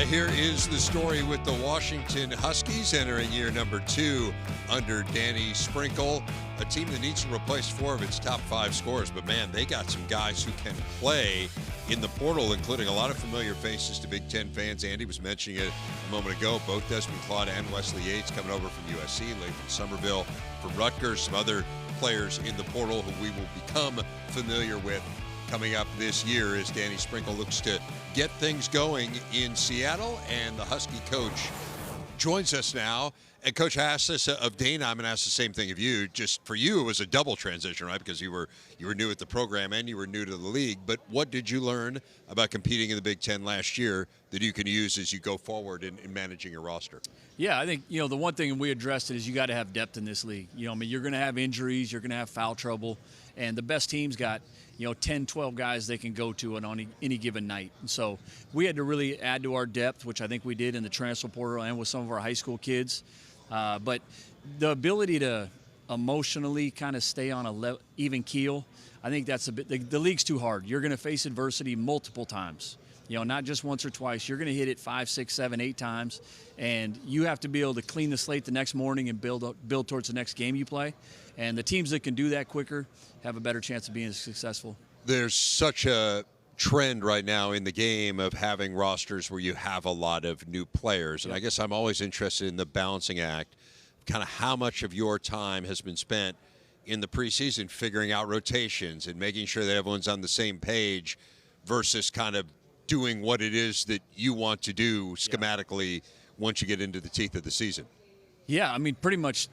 Here is the story with the Washington Huskies entering year number 2 under Danny Sprinkle, a team that needs to replace 4 of its top 5 scorers. But, man, they got some guys who can play in the portal, including a lot of familiar faces to Big Ten fans. Andy was mentioning it a moment ago. Both Desmond Claude and Wesley Yates coming over from USC, Lathan Somerville from Rutgers, some other players in the portal who we will become familiar with coming up this year as Danny Sprinkle looks to get things going in Seattle. And the Husky coach joins us now. And Coach asked us of Dana, I'm going to ask the same thing of you. Just for you, it was a double transition, right? Because you were new at the program and you were new to the league. But what did you learn about competing in the Big Ten last year that you can use as you go forward in managing your roster? Yeah, I think, the one thing we addressed is you got to have depth in this league. You're going to have injuries, you're going to have foul trouble, and the best teams got 10, 12 guys they can go to on any given night. And so we had to really add to our depth, which I think we did in the transfer portal and with some of our high school kids. But the ability to emotionally kind of stay on a even keel, I think that's a bit – the league's too hard. You're going to face adversity multiple times. Not just once or twice. You're going to hit it 5, 6, 7, 8 times, and you have to be able to clean the slate the next morning and build towards the next game you play. And the teams that can do that quicker have a better chance of being successful. There's such a trend right now in the game of having rosters where you have a lot of new players, and I guess I'm always interested in the balancing act, kind of how much of your time has been spent in the preseason figuring out rotations and making sure that everyone's on the same page versus kind of doing what it is that you want to do schematically once you get into the teeth of the season. Yeah, I mean, pretty much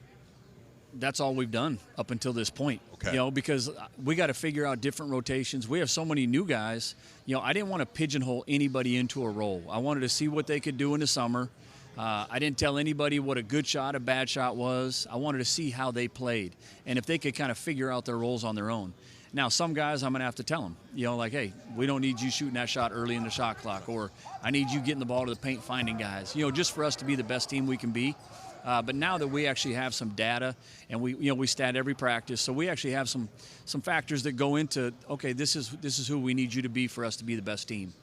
that's all we've done up until this point. Okay. Because we got to figure out different rotations. We have so many new guys. I didn't want to pigeonhole anybody into a role. I wanted to see what they could do in the summer. I didn't tell anybody what a good shot, a bad shot was. I wanted to see how they played and if they could kind of figure out their roles on their own. Now, some guys I'm going to have to tell them, like, hey, we don't need you shooting that shot early in the shot clock, or I need you getting the ball to the paint finding guys, just for us to be the best team we can be. But now that we actually have some data and we stat every practice, so we actually have some factors that go into, okay, this is who we need you to be for us to be the best team.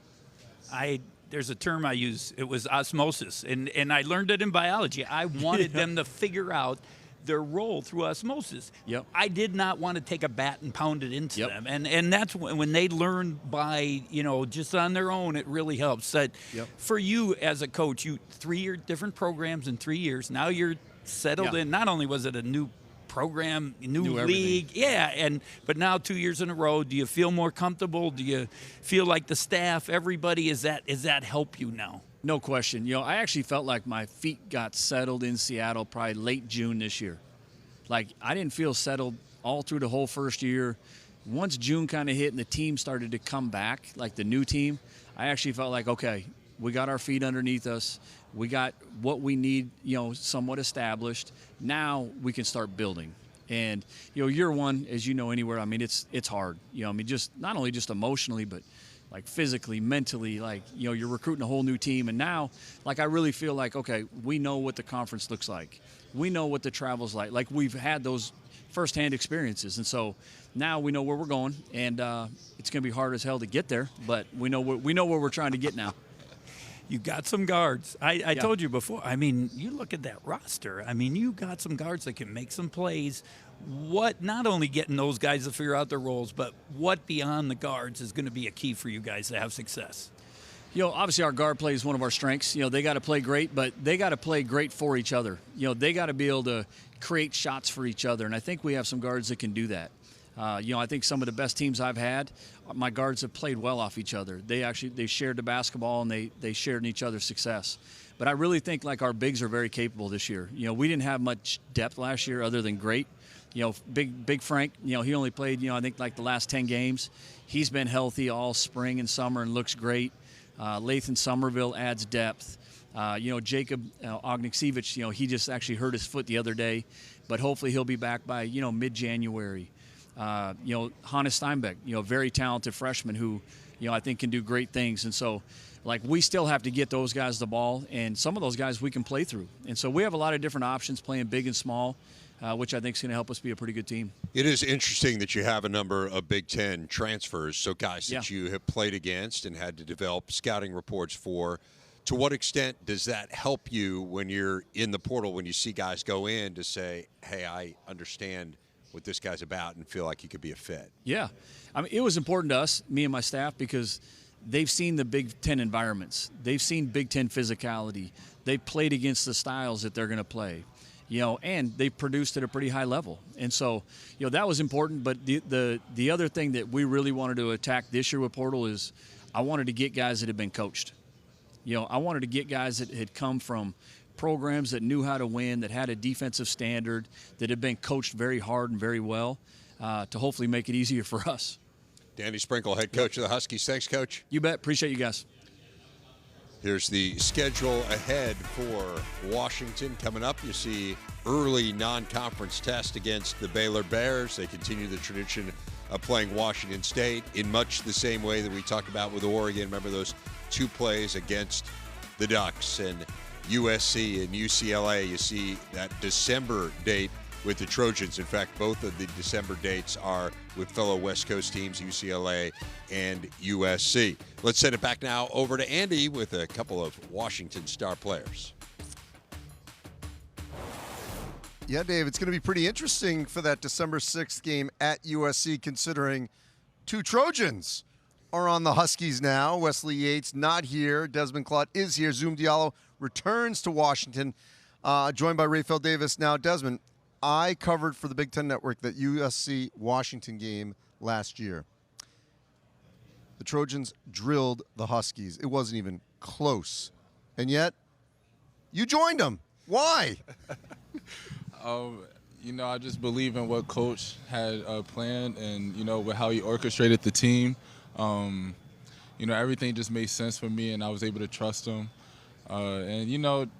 There's a term I use. It was osmosis, and I learned it in biology. I wanted them to figure out their role through osmosis. Yep. I did not want to take a bat and pound it into them. And that's when they learn by, just on their own, it really helps. That for you as a coach, 3 different programs in 3 years, now you're settled in. Not only was it a new program, new league, but now 2 years in a row, do you feel more comfortable? Do you feel like the staff, everybody, is that help you now? No question. I actually felt like my feet got settled in Seattle probably late June this year. Like, I didn't feel settled all through the whole first year. Once June kind of hit and the team started to come back, like the new team, I actually felt like, okay, we got our feet underneath us. We got what we need, somewhat established. Now we can start building. And, year one, as you know anywhere, I mean, it's hard. Just not only just emotionally, but like physically, mentally, like, you're recruiting a whole new team. And now, like, I really feel like, okay, we know what the conference looks like. We know what the travel's like. Like, we've had those firsthand experiences. And so now we know where we're going. And it's going to be hard as hell to get there, but we know where we're trying to get now. You got some guards. I told you before. I mean, you look at that roster. I mean, you got some guards that can make some plays. Not only getting those guys to figure out their roles, but what beyond the guards is going to be a key for you guys to have success? Obviously our guard play is one of our strengths. They got to play great, but they got to play great for each other. They got to be able to create shots for each other, and I think we have some guards that can do that. I think some of the best teams I've had, my guards have played well off each other. They shared the basketball, and they shared in each other's success. But I really think, like, our bigs are very capable this year. We didn't have much depth last year other than great. Big Frank, he only played, I think, like the last 10 games. He's been healthy all spring and summer and looks great. Lathan Somerville adds depth. Jacob Ogniksevich, he just actually hurt his foot the other day, but hopefully he'll be back by, mid-January. Hannes Steinbeck, very talented freshman who, I think can do great things. And so, like, we still have to get those guys the ball, and some of those guys we can play through. And so we have a lot of different options playing big and small, which I think is going to help us be a pretty good team. It is interesting that you have a number of Big Ten transfers, so guys that you have played against and had to develop scouting reports for, To what extent does that help you when you're in the portal, when you see guys go in to say, hey, I understand what this guy's about and feel like he could be a fit? Yeah. I mean, it was important to us, me and my staff, because they've seen the Big Ten environments. They've seen Big Ten physicality. They've played against the styles that they're going to play, and they've produced at a pretty high level. And so, that was important. But the other thing that we really wanted to attack this year with portal is I wanted to get guys that had been coached. I wanted to get guys that had come from programs that knew how to win, that had a defensive standard, that had been coached very hard and very well, to hopefully make it easier for us. Danny Sprinkle, head coach of the Huskies. Thanks, Coach. You bet. Appreciate you guys. Here's the schedule ahead for Washington. Coming up, you see early non-conference test against the Baylor Bears. They continue the tradition of playing Washington State in much the same way that we talked about with Oregon. Remember those 2 plays against the Ducks, and USC and UCLA. You see that December date with the Trojans. In fact, both of the December dates are with fellow West Coast teams, UCLA and USC. Let's send it back now over to Andy with a couple of Washington star players. Yeah, Dave, it's going to be pretty interesting for that December 6th game at USC, considering 2 Trojans are on the Huskies now. Wesley Yates not here. Desmond Claude is here. Zoom Diallo returns to Washington, joined by Rafael Davis. Now, Desmond, I covered for the Big Ten Network that USC-Washington game last year. The Trojans drilled the Huskies. It wasn't even close. And yet, you joined them. Why? I just believe in what Coach had planned and, with how he orchestrated the team. Everything just made sense for me, and I was able to trust him. It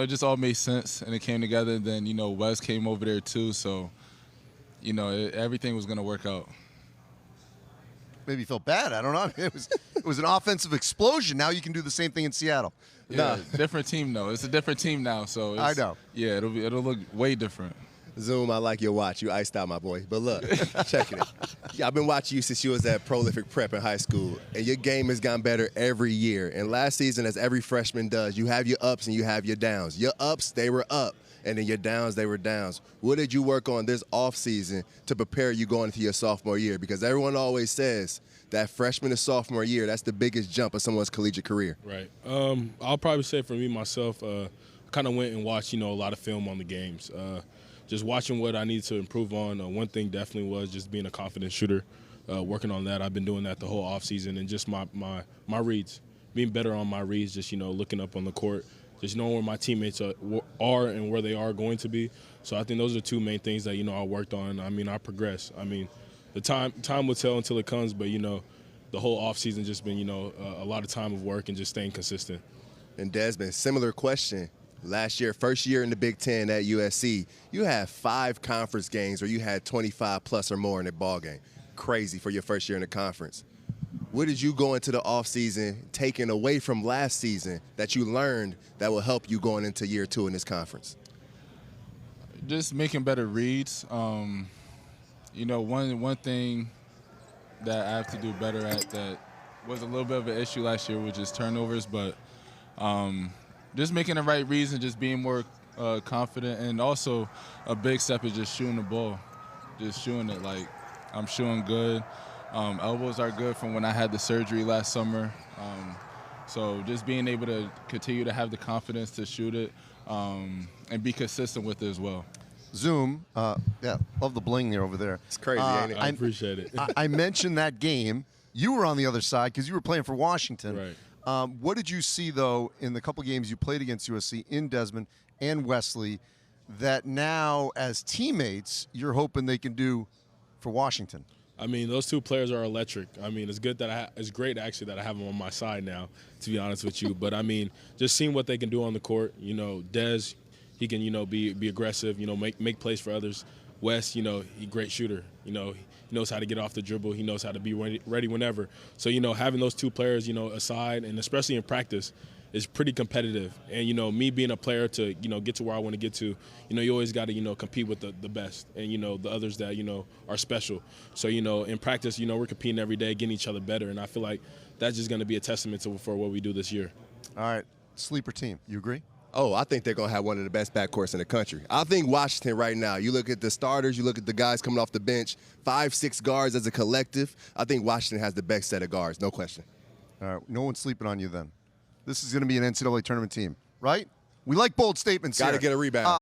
just all made sense, and it came together. Then, Wes came over there too, so, everything was going to work out. Maybe you felt bad. I don't know. It was an offensive explosion. Now you can do the same thing in Seattle. Yeah, different team though. It's a different team now, so I know. Yeah, it'll look way different. Zoom, I like your watch. You iced out, my boy. But look, checking it. Yeah, I've been watching you since you was at Prolific Prep in high school, and your game has gotten better every year. And last season, as every freshman does, you have your ups and you have your downs. Your ups, they were up, and then your downs, they were downs. What did you work on this offseason to prepare you going into your sophomore year? Because everyone always says that freshman to sophomore year, that's the biggest jump of someone's collegiate career. Right. I'll probably say for me, myself, kind of went and watched, a lot of film on the games. Just watching what I need to improve on. One thing definitely was just being a confident shooter, working on that. I've been doing that the whole offseason, and just my reads, being better on my reads, just, looking up on the court, just knowing where my teammates are and where they are going to be. So I think those are 2 main things that, I worked on. I progressed. The time will tell until it comes, but, the whole offseason just been, a lot of time of work and just staying consistent. And Desmond, similar question. Last year, first year in the Big Ten at USC, you had 5 conference games where you had 25 plus or more in a ball game. Crazy for your first year in the conference. What did you go into the offseason taking away from last season that you learned that will help you going into year 2 in this conference? Just making better reads. One thing that I have to do better at that was a little bit of an issue last year was just turnovers, but just making the right reads and just being more confident. And also a big step is just shooting the ball, just shooting it. Like, I'm shooting good. Elbows are good from when I had the surgery last summer. So just being able to continue to have the confidence to shoot it and be consistent with it as well. Zoom, yeah, love the bling there over there. It's crazy, ain't it? I appreciate it. I mentioned that game. You were on the other side because you were playing for Washington. Right. What did you see, though, in the couple games you played against USC in Desmond and Wesley that now, as teammates, you're hoping they can do for Washington? Those 2 players are electric. It's good that it's great actually that I have them on my side now, to be honest with you. But just seeing what they can do on the court. Des, he can be aggressive. Make plays for others. Wes, he's a great shooter. He knows how to get off the dribble. He knows how to be ready whenever. So having those 2 players aside, and especially in practice, is pretty competitive. And me being a player to get to where I want to get to, you always got to compete with the best and the others that are special. So in practice, we're competing every day, getting each other better, and I feel like that's just going to be a testament for what we do this year. All right, sleeper team. You agree? Oh, I think they're going to have one of the best backcourts in the country. I think Washington right now, you look at the starters, you look at the guys coming off the bench, 5-6 guards as a collective. I think Washington has the best set of guards, no question. All right, no one's sleeping on you then. This is going to be an NCAA tournament team, right? We like bold statements Got to here. get a rebound.